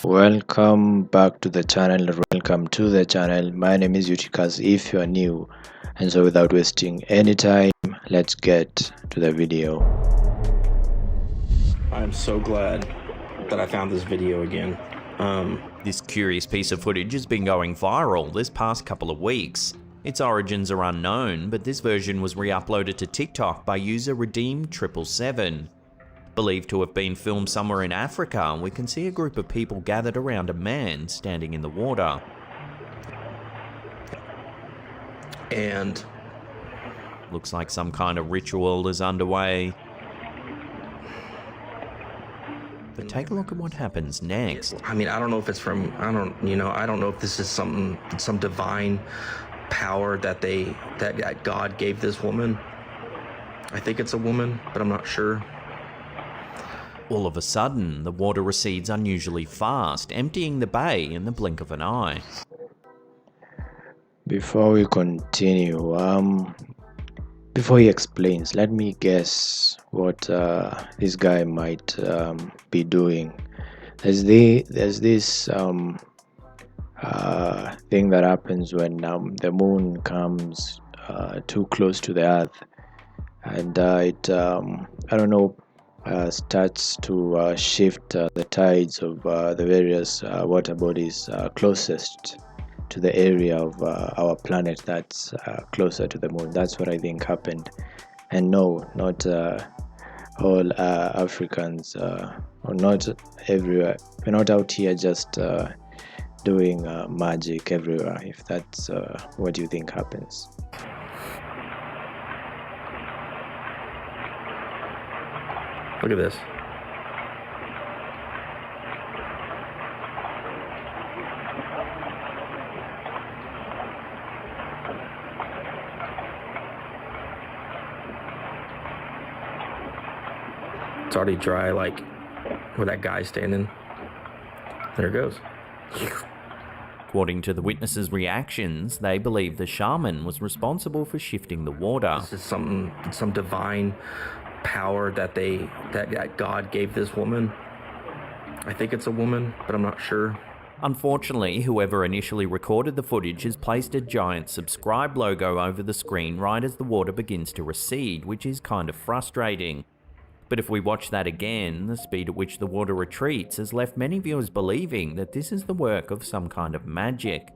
Welcome back to the channel. Welcome to the channel. My name is Utikas if you are new, and so without wasting any time, let's get to the video. I'm so glad that I found this video again. This curious piece of footage has been going viral this past couple of weeks. Its origins are unknown, but this version was re-uploaded to TikTok by user Redeem777. Believed to have been filmed somewhere in Africa, we can see a group of people gathered around a man standing in the water. And looks like some kind of ritual is underway. But take a look at what happens next. I mean, I don't know if it's from, I don't know if this is some divine power that God gave this woman. I think it's a woman, but I'm not sure. All of a sudden, the water recedes unusually fast, emptying the bay in the blink of an eye. Before we continue, before he explains, let me guess what this guy might be doing. There's this thing that happens when the moon comes too close to the earth, and it I don't know, starts to shift the tides of the various water bodies closest to the area of our planet that's closer to the moon. That's what I think happened. And no, not all Africans, or not everywhere. We're not out here just doing magic everywhere, if that's what you think happens. Look at this. It's already dry, like where that guy's standing. There it goes. According to the witnesses' reactions, they believe the shaman was responsible for shifting the water. This is some divine power that God gave this woman. I think it's a woman, but I'm not sure. Unfortunately, whoever initially recorded the footage has placed a giant subscribe logo over the screen right as the water begins to recede, which is kind of frustrating. But if we watch that again, the speed at which the water retreats has left many viewers believing that this is the work of some kind of magic.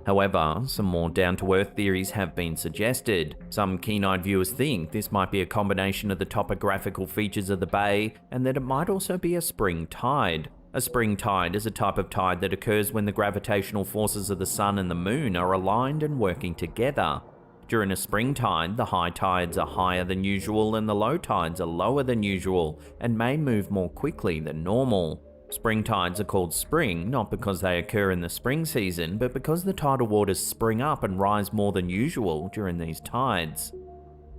However, some more down-to-earth theories have been suggested. Some keen-eyed viewers think this might be a combination of the topographical features of the bay, and that it might also be a spring tide. A spring tide is a type of tide that occurs when the gravitational forces of the sun and the moon are aligned and working together. During a spring tide, the high tides are higher than usual and the low tides are lower than usual and may move more quickly than normal. Spring tides are called spring not because they occur in the spring season, but because the tidal waters spring up and rise more than usual during these tides.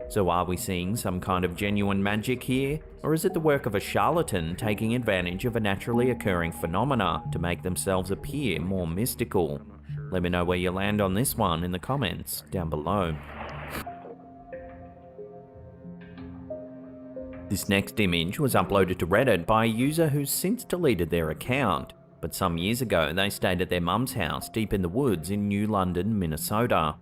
So are we seeing some kind of genuine magic here, or is it the work of a charlatan taking advantage of a naturally occurring phenomena to make themselves appear more mystical? Let me know where you land on this one in the comments down below. This next image was uploaded to Reddit by a user who's since deleted their account, but some years ago they stayed at their mum's house deep in the woods in New London, Minnesota.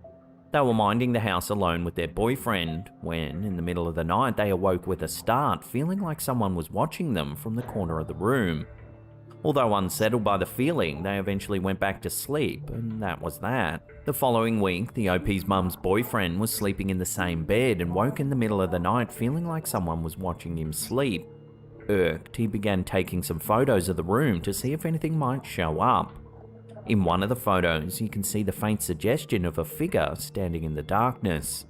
They were minding the house alone with their boyfriend when, in the middle of the night, they awoke with a start, feeling like someone was watching them from the corner of the room. Although unsettled by the feeling, they eventually went back to sleep, and that was that. The following week, the OP's mum's boyfriend was sleeping in the same bed and woke in the middle of the night feeling like someone was watching him sleep. Irked, he began taking some photos of the room to see if anything might show up. In one of the photos, you can see the faint suggestion of a figure standing in the darkness.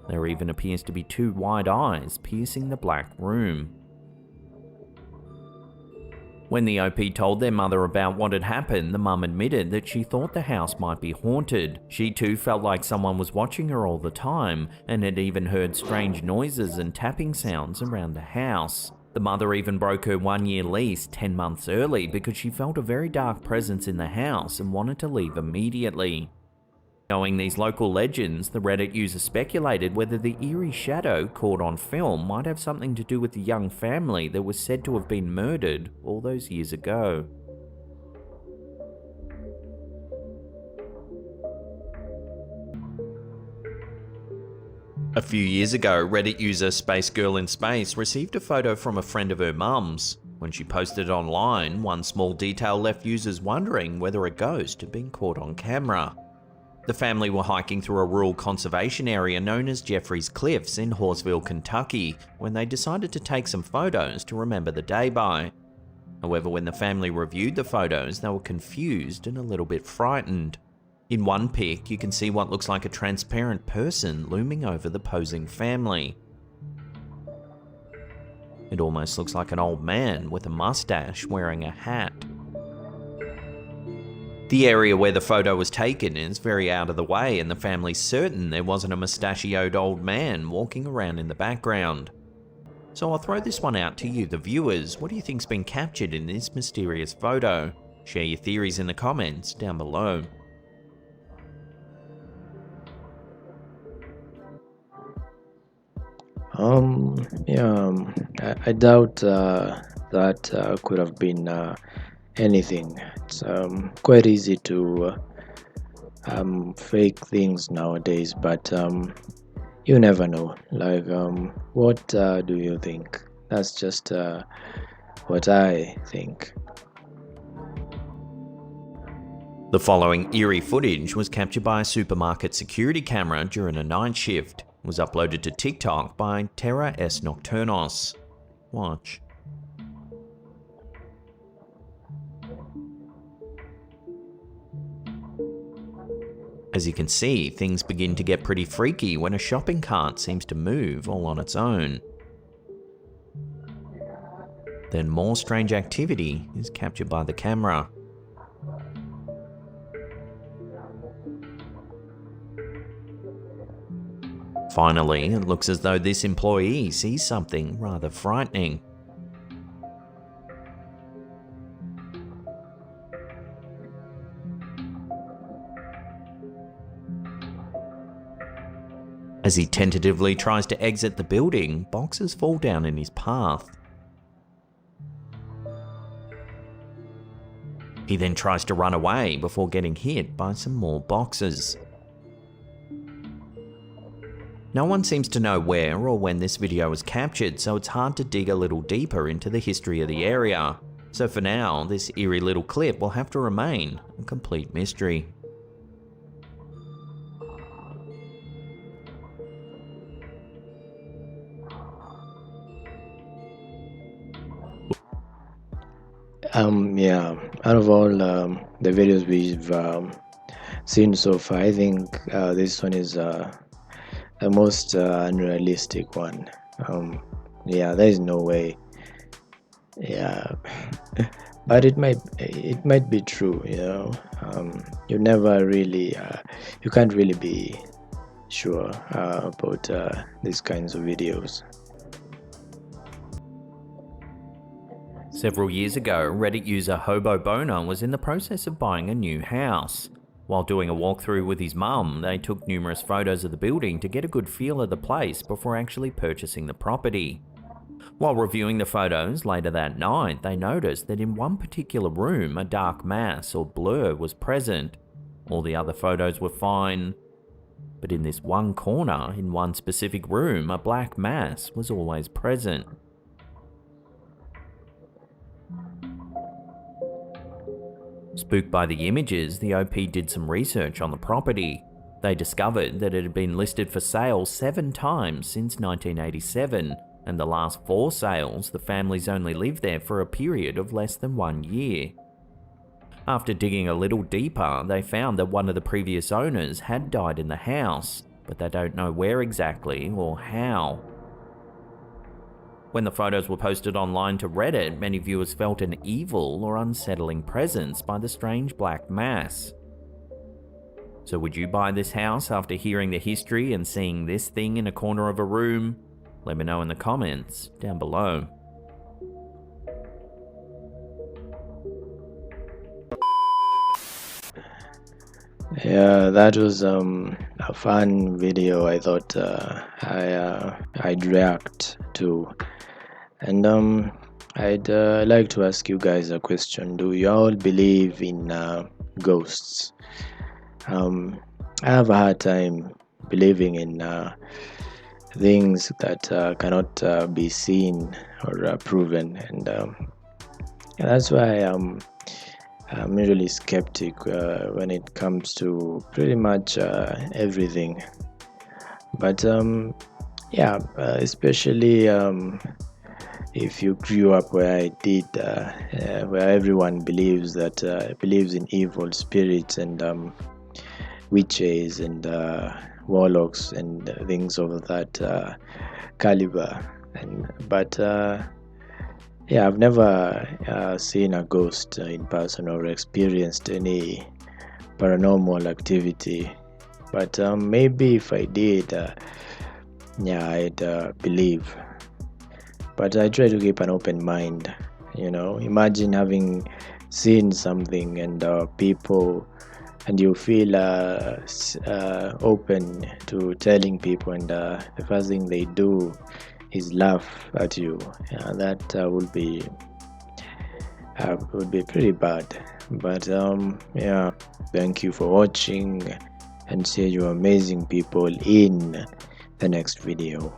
There even appears to be two wide eyes piercing the black room. When the OP told their mother about what had happened, the mum admitted that she thought the house might be haunted. She too felt like someone was watching her all the time, and had even heard strange noises and tapping sounds around the house. The mother even broke her 1-year lease 10 months early because she felt a very dark presence in the house and wanted to leave immediately. Knowing these local legends, the Reddit user speculated whether the eerie shadow caught on film might have something to do with the young family that was said to have been murdered all those years ago. A few years ago, Reddit user Space Girl in Space received a photo from a friend of her mum's. When she posted it online, one small detail left users wondering whether a ghost had been caught on camera. The family were hiking through a rural conservation area known as Jeffrey's Cliffs in Horseville, Kentucky, when they decided to take some photos to remember the day by. However, when the family reviewed the photos, they were confused and a little bit frightened. In one pic, you can see what looks like a transparent person looming over the posing family. It almost looks like an old man with a mustache wearing a hat. The area where the photo was taken is very out of the way, and the family's certain there wasn't a mustachioed old man walking around in the background. So I'll throw this one out to you, the viewers. What do you think's been captured in this mysterious photo? Share your theories in the comments down below. I doubt that could have been anything. It's quite easy to fake things nowadays, but you never know. Like, what do you think? That's just what I think. The following eerie footage was captured by a supermarket security camera during a night shift. It was uploaded to TikTok by Terra S Nocturnos. Watch. As you can see, things begin to get pretty freaky when a shopping cart seems to move all on its own. Then more strange activity is captured by the camera. Finally, it looks as though this employee sees something rather frightening. As he tentatively tries to exit the building, boxes fall down in his path. He then tries to run away before getting hit by some more boxes. No one seems to know where or when this video was captured, so it's hard to dig a little deeper into the history of the area. So for now, this eerie little clip will have to remain a complete mystery. Out of all the videos we've seen so far, I think this one is the most unrealistic one. There is no way. But it might be true, you know. You never really you can't really be sure about these kinds of videos. Several years ago, Reddit user Hobo Boner was in the process of buying a new house. While doing a walkthrough with his mum, they took numerous photos of the building to get a good feel of the place before actually purchasing the property. While reviewing the photos later that night, they noticed that in one particular room a dark mass or blur was present. All the other photos were fine, but in this one corner in one specific room a black mass was always present. Spooked by the images, the OP did some research on the property. They discovered that it had been listed for sale 7 times since 1987, and the last 4 sales, the families only lived there for a period of less than 1 year. After digging a little deeper, they found that one of the previous owners had died in the house, but they don't know where exactly or how. When the photos were posted online to Reddit, many viewers felt an evil or unsettling presence by the strange black mass. So would you buy this house after hearing the history and seeing this thing in a corner of a room? Let me know in the comments down below. Yeah, that was a fun video. I thought I'd react to, and I'd like to ask you guys a question. Do you all believe in ghosts? Um, I have a hard time believing in things that cannot be seen or proven, and yeah, that's why I'm usually skeptic when it comes to pretty much everything. But yeah, especially if you grew up where I did, where everyone believes in evil spirits and witches and warlocks and things of that caliber. And but yeah, I've never seen a ghost in person or experienced any paranormal activity. But maybe if I did, yeah, I'd believe. But I try to keep an open mind. Imagine having seen something and people, and you feel open to telling people, and the first thing they do is laugh at you. Yeah, that would be pretty bad. But yeah, thank you for watching, and see you amazing people in the next video.